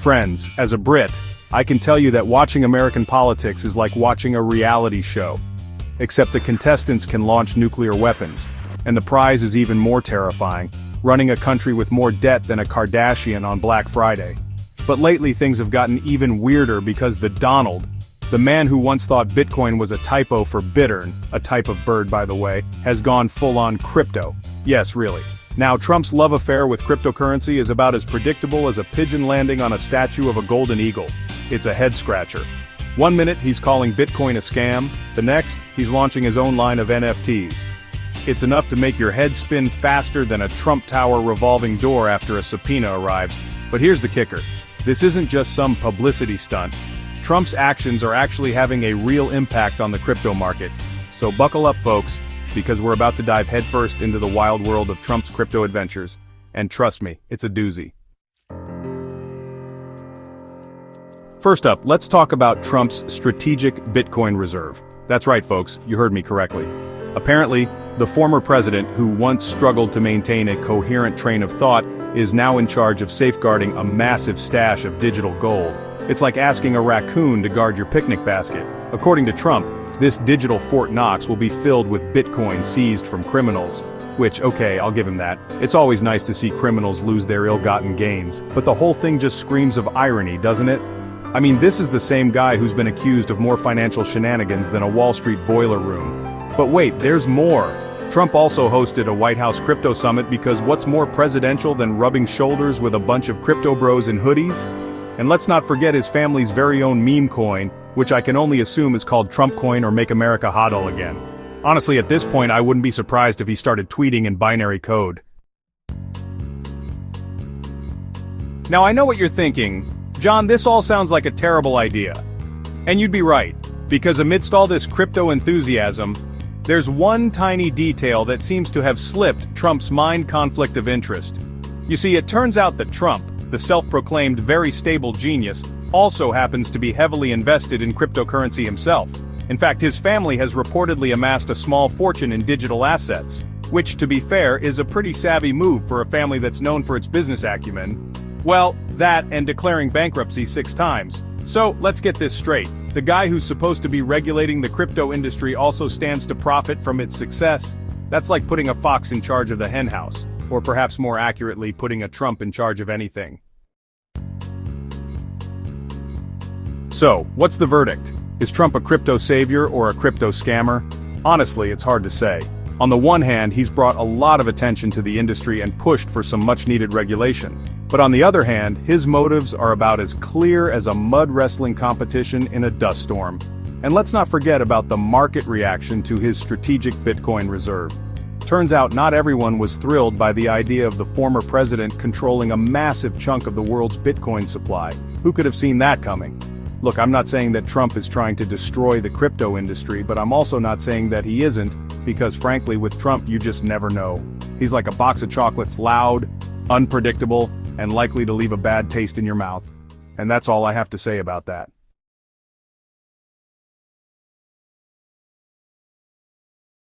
Friends, as a Brit, I can tell you that watching American politics is like watching a reality show. Except the contestants can launch nuclear weapons. And the prize is even more terrifying, running a country with more debt than a Kardashian on Black Friday. But lately things have gotten even weirder because the Donald, the man who once thought Bitcoin was a typo for bittern, a type of bird by the way, has gone full-on crypto. Yes, really. Now Trump's love affair with cryptocurrency is about as predictable as a pigeon landing on a statue of a golden eagle. It's a head-scratcher. One minute he's calling Bitcoin a scam, the next, he's launching his own line of NFTs. It's enough to make your head spin faster than a Trump Tower revolving door after a subpoena arrives. But here's the kicker. This isn't just some publicity stunt. Trump's actions are actually having a real impact on the crypto market. So buckle up, folks, because we're about to dive headfirst into the wild world of Trump's crypto adventures. And trust me, it's a doozy. First up, let's talk about Trump's strategic Bitcoin reserve. That's right, folks, you heard me correctly. Apparently, the former president, who once struggled to maintain a coherent train of thought, is now in charge of safeguarding a massive stash of digital gold. It's like asking a raccoon to guard your picnic basket. According to Trump, this digital Fort Knox will be filled with Bitcoin seized from criminals. Which, okay, I'll give him that. It's always nice to see criminals lose their ill-gotten gains. But the whole thing just screams of irony, doesn't it? I mean, this is the same guy who's been accused of more financial shenanigans than a Wall Street boiler room. But wait, there's more. Trump also hosted a White House crypto summit because what's more presidential than rubbing shoulders with a bunch of crypto bros in hoodies? And let's not forget his family's very own meme coin, which I can only assume is called Trump coin or Make America HODL again. Honestly, at this point I wouldn't be surprised if he started tweeting in binary code. Now I know what you're thinking, John, this all sounds like a terrible idea. And you'd be right, because amidst all this crypto enthusiasm, there's one tiny detail that seems to have slipped Trump's mind conflict of interest. You see, it turns out that Trump, the self-proclaimed very stable genius, also happens to be heavily invested in cryptocurrency himself. In fact, his family has reportedly amassed a small fortune in digital assets, which, to be fair, is a pretty savvy move for a family that's known for its business acumen. Well, that and declaring bankruptcy 6 times. So, let's get this straight. The guy who's supposed to be regulating the crypto industry also stands to profit from its success? That's like putting a fox in charge of the henhouse, or perhaps more accurately, putting a Trump in charge of anything. So, what's the verdict? Is Trump a crypto savior or a crypto scammer? Honestly, it's hard to say. On the one hand, he's brought a lot of attention to the industry and pushed for some much-needed regulation. But on the other hand, his motives are about as clear as a mud wrestling competition in a dust storm. And let's not forget about the market reaction to his strategic Bitcoin reserve. Turns out not everyone was thrilled by the idea of the former president controlling a massive chunk of the world's Bitcoin supply. Who could have seen that coming? Look, I'm not saying that Trump is trying to destroy the crypto industry, but I'm also not saying that he isn't, because frankly with Trump you just never know. He's like a box of chocolates, loud, unpredictable, and likely to leave a bad taste in your mouth. And that's all I have to say about that.